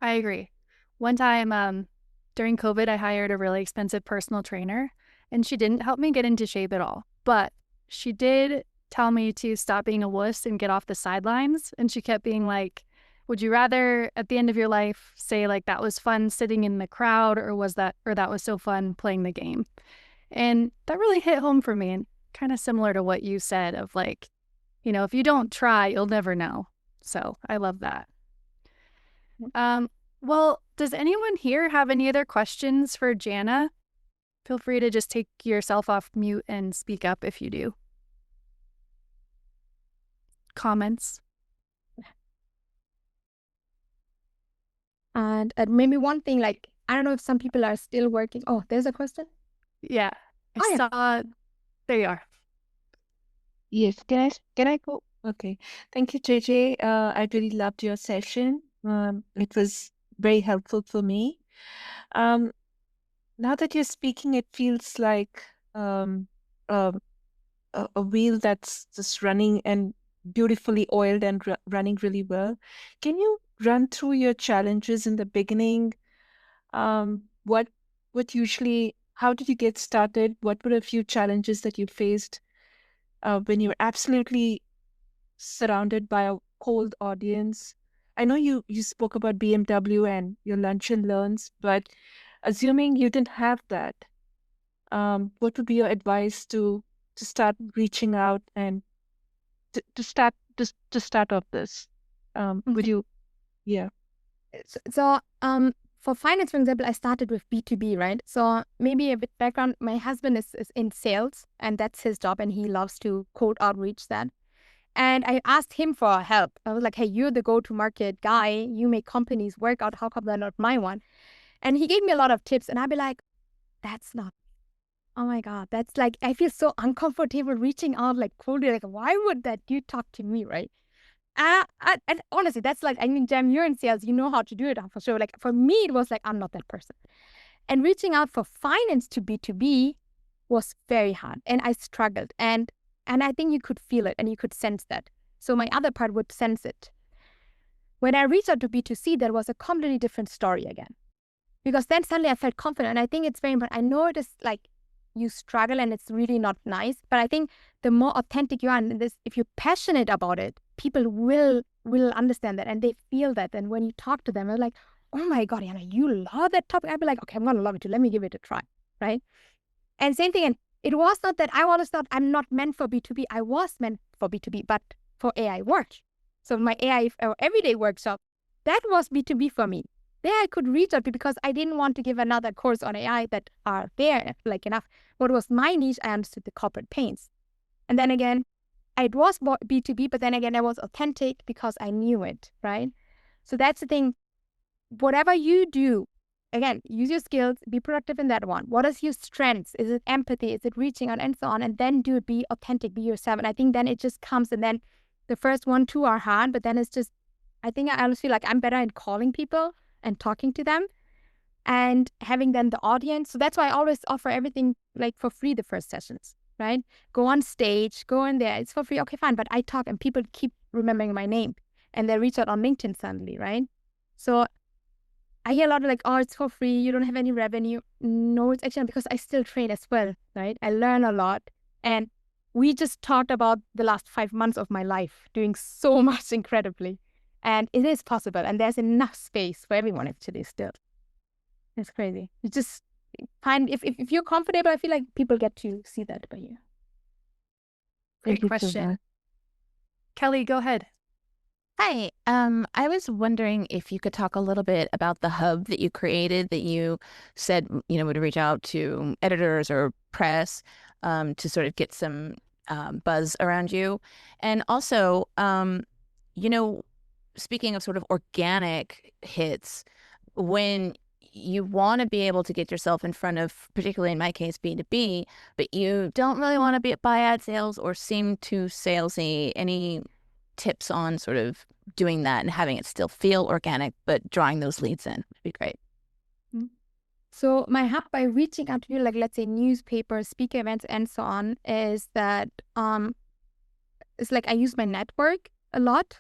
[SPEAKER 2] I agree. One time during COVID, I hired a really expensive personal trainer and she didn't help me get into shape at all. But she did tell me to stop being a wuss and get off the sidelines. And she kept being like, would you rather at the end of your life say like that was fun sitting in the crowd or that was so fun playing the game? And that really hit home for me and kind of similar to what you said of like, if you don't try, you'll never know. So I love that. Well, does anyone here have any other questions for Jana? Feel free to just take yourself off mute and speak up if you do. Comments?
[SPEAKER 3] And maybe one thing, like, I don't know if some people are still working. Oh, there's a question?
[SPEAKER 2] Yeah.
[SPEAKER 3] Oh, yeah.
[SPEAKER 2] Saw. There you are.
[SPEAKER 5] Yes, can I go? Okay. Thank you, JJ. I really loved your session. It was very helpful for me. Now that you're speaking, it feels like um, um, a wheel that's just running and beautifully oiled and running really well. Can you run through your challenges in the beginning? What usually, how did you get started? What were a few challenges that you faced when you were absolutely surrounded by a cold audience? I know you spoke about BMW and your lunch and learns, but assuming you didn't have that, what would be your advice to start reaching out and to start off this? Would you? Yeah.
[SPEAKER 3] So, for finance, for example, I started with B2B, right? So maybe a bit background. My husband is in sales, and that's his job, and he loves to cold outreach that. And I asked him for help. I was like, hey, you're the go-to-market guy. You make companies work out. How come they're not my one? And he gave me a lot of tips, and I'd be like, that's not, oh my God, that's like, I feel so uncomfortable reaching out like coldly. Like, why would that dude talk to me, right? And honestly, that's like, I mean, Jam, you're in sales, you know how to do it for sure. Like, for me, it was like, I'm not that person. And reaching out for finance to B2B was very hard. And I struggled. And I think you could feel it and you could sense that. So my other part would sense it. When I reached out to B2C, there was a completely different story again. Because then suddenly I felt confident. And I think it's very important. I know it is like you struggle and it's really not nice. But I think the more authentic you are, and this, if you're passionate about it, people will understand that and they feel that. And when you talk to them, they're like, oh my God, Jana, you love that topic. I'd be like, okay, I'm going to love it too. Let me give it a try, right? And same thing. And it was not that I always thought I'm not meant for B2B. I was meant for B2B, but for AI work. So my AI everyday workshop, that was B2B for me. There I could reach out to because I didn't want to give another course on AI that are there like enough. What was my niche, I understood the corporate pains. And then again, it was B2B, but then again, I was authentic because I knew it, right? So that's the thing. Whatever you do, again, use your skills, be productive in that one. What is your strengths? Is it empathy? Is it reaching out and so on? And then do it, be authentic, be yourself. And I think then it just comes. And then the first 1, 2 are hard, but then it's just, I think I always feel like I'm better in calling people and talking to them and having then the audience. So that's why I always offer everything like for free the first sessions, right? Go on stage, go in there. It's for free. Okay, fine. But I talk and people keep remembering my name and they reach out on LinkedIn suddenly, right? So I hear a lot of like, oh, it's for free. You don't have any revenue. No, it's actually because I still train as well, right? I learn a lot. And we just talked about the last 5 months of my life doing so much incredibly. And it is possible. And there's enough space for everyone actually still. It's crazy. You just find, if you're comfortable, I feel like people get to see that by you.
[SPEAKER 2] Great question. Kelly, go ahead.
[SPEAKER 6] Hi. I was wondering if you could talk a little bit about the hub that you created that you said, would reach out to editors or press to sort of get some buzz around you. And also, speaking of sort of organic hits, when you want to be able to get yourself in front of, particularly in my case, B2B, but you don't really want to buy ad sales or seem too salesy, any tips on sort of doing that and having it still feel organic, but drawing those leads in would be great.
[SPEAKER 3] So my hub, by reaching out to you, like let's say newspapers, speaker events, and so on, is that it's like I use my network a lot.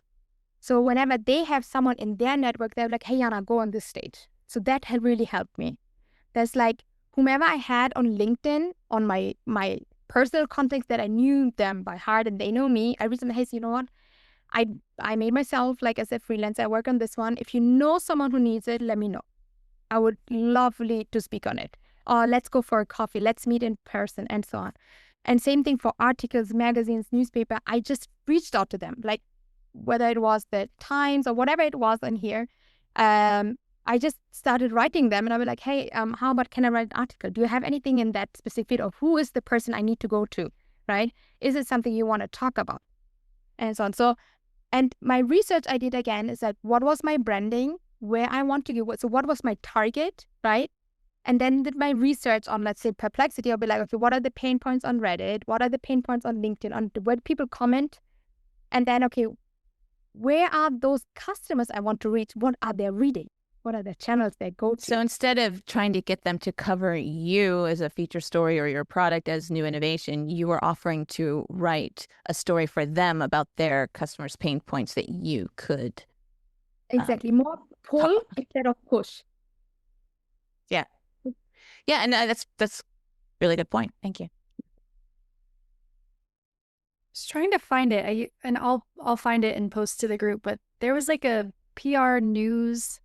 [SPEAKER 3] So whenever they have someone in their network, they're like, hey, Jana, go on this stage. So that had really helped me. There's like whomever I had on LinkedIn, on my personal contacts that I knew them by heart and they know me, I reached them, hey, so you know what? I made myself like as a freelancer, I work on this one. If you know someone who needs it, let me know. I would lovely to speak on it. Or let's go for a coffee. Let's meet in person and so on. And same thing for articles, magazines, newspaper. I just reached out to them, like whether it was the Times or whatever it was in here. I just started writing them, and I was like, hey, how about, can I write an article? Do you have anything in that specific field, or who is the person I need to go to, right? Is it something you want to talk about? And so on. So, and my research I did again is that what was my branding, where I want to go. So what was my target, right? And then did my research on, let's say, Perplexity. I'll be like, okay, what are the pain points on Reddit? What are the pain points on LinkedIn? On where people comment? And then, okay, where are those customers I want to reach? What are they reading? What are the channels they go to?
[SPEAKER 6] So instead of trying to get them to cover you as a feature story or your product as new innovation, you were offering to write a story for them about their customers' pain points that you could.
[SPEAKER 3] Exactly. More pull instead of push.
[SPEAKER 6] Yeah. Yeah. And that's a really good point. Thank you.
[SPEAKER 2] Just trying to find it. I'll find it and post to the group, but there was like a PR news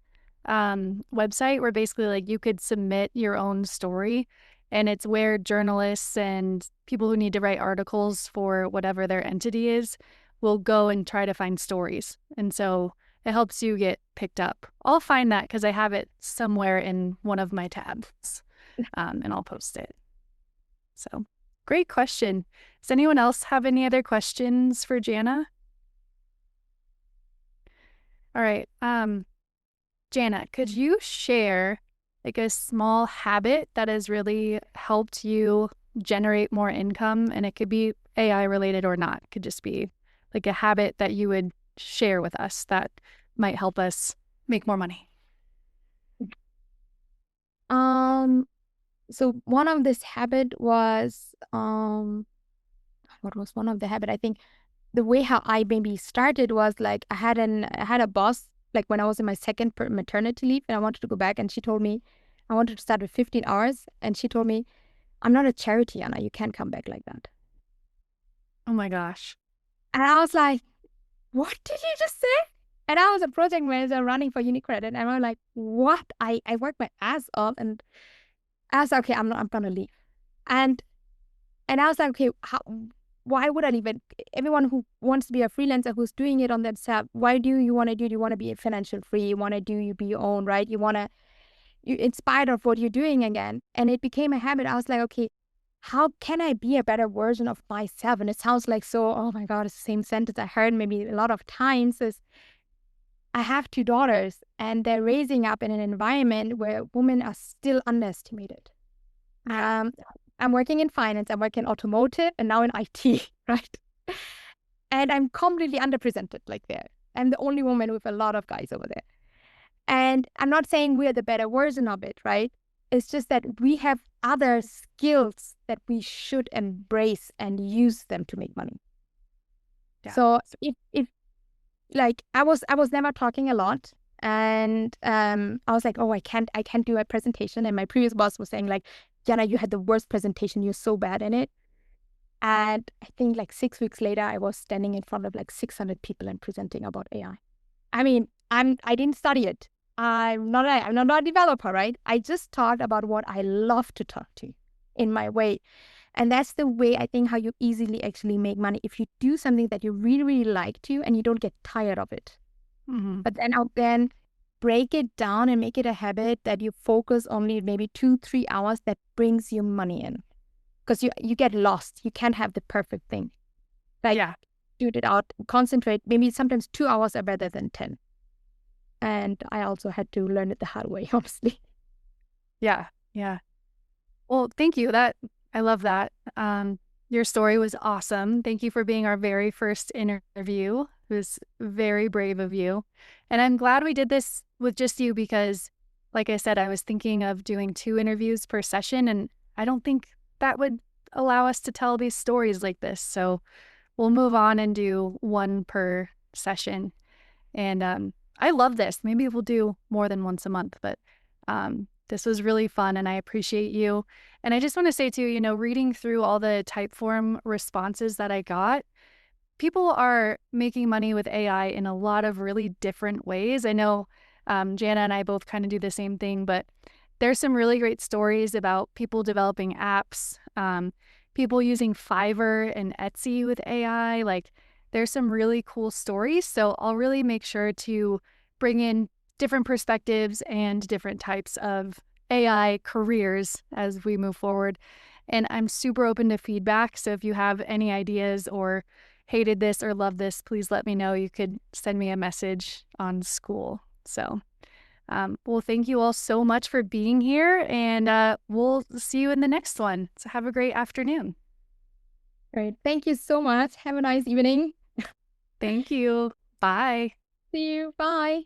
[SPEAKER 2] website where basically like you could submit your own story, and it's where journalists and people who need to write articles for whatever their entity is will go and try to find stories. And so it helps you get picked up. I'll find that because I have it somewhere in one of my tabs, and I'll post it. So great question. Does anyone else have any other questions for Jana? All right. Jana, could you share like a small habit that has really helped you generate more income? And it could be AI related or not. It could just be like a habit that you would share with us that might help us make more money.
[SPEAKER 3] So one of this habit was, what was one of the habit? I think the way how I maybe started was like I had a boss, like when I was in my second maternity leave and I wanted to go back, and she told me I wanted to start with 15 hours, and she told me, I'm not a charity, Anna, you can't come back like that.
[SPEAKER 2] Oh my gosh.
[SPEAKER 3] And I was like, what did you just say? And I was a project manager running for UniCredit, and I was like, what? I worked my ass off, and I was like, okay, I'm gonna leave. And I was like, okay, why would I leave it? Everyone who wants to be a freelancer, who's doing it on themselves, why do you want to do? Do you want to be financial free? You want to do, you be your own, right? You inspired of what you're doing again. And it became a habit. I was like, okay, how can I be a better version of myself? And it sounds like so, oh my God, it's the same sentence I heard maybe a lot of times is, I have 2 daughters and they're raising up in an environment where women are still underestimated. I'm working in finance, I'm working in automotive, and now in IT, right? And I'm completely underrepresented like there. I'm the only woman with a lot of guys over there. And I'm not saying we're the better version of it, right? It's just that we have other skills that we should embrace and use them to make money. Yeah. So if like I was never talking a lot, and I was like, oh, I can't do a presentation. And my previous boss was saying like, Jana, you had the worst presentation. You're so bad in it. And I think like 6 weeks later, I was standing in front of like 600 people and presenting about AI. I mean, I didn't study it. I'm not a developer, right? I just talked about what I love to talk to in my way. And that's the way I think how you easily actually make money. If you do something that you really, really like to, and you don't get tired of it. Mm-hmm. But then break it down and make it a habit that you focus only maybe 2-3 hours that brings you money in. Because you get lost. You can't have the perfect thing. Like, do it out, concentrate. Maybe sometimes 2 hours are better than 10. And I also had to learn it the hard way, honestly.
[SPEAKER 2] Yeah. Well, thank you. I love that. Your story was awesome. Thank you for being our very first interview. It was very brave of you. And I'm glad we did this with just you because, like I said, I was thinking of doing 2 interviews per session, and I don't think that would allow us to tell these stories like this. So we'll move on and do 1 per session. And I love this. Maybe we'll do more than once a month, but this was really fun and I appreciate you. And I just want to say too, reading through all the Typeform responses that I got, people are making money with AI in a lot of really different ways. I know Jana and I both kind of do the same thing, but there's some really great stories about people developing apps, people using Fiverr and Etsy with AI. Like, there's some really cool stories. So I'll really make sure to bring in different perspectives and different types of AI careers as we move forward. And I'm super open to feedback. So if you have any ideas or hated this or love this, please let me know. You could send me a message on school. So, well, thank you all so much for being here, and we'll see you in the next one. So have a great afternoon.
[SPEAKER 3] Great. Thank you so much. Have a nice evening.
[SPEAKER 2] Thank you. Bye.
[SPEAKER 3] See you. Bye.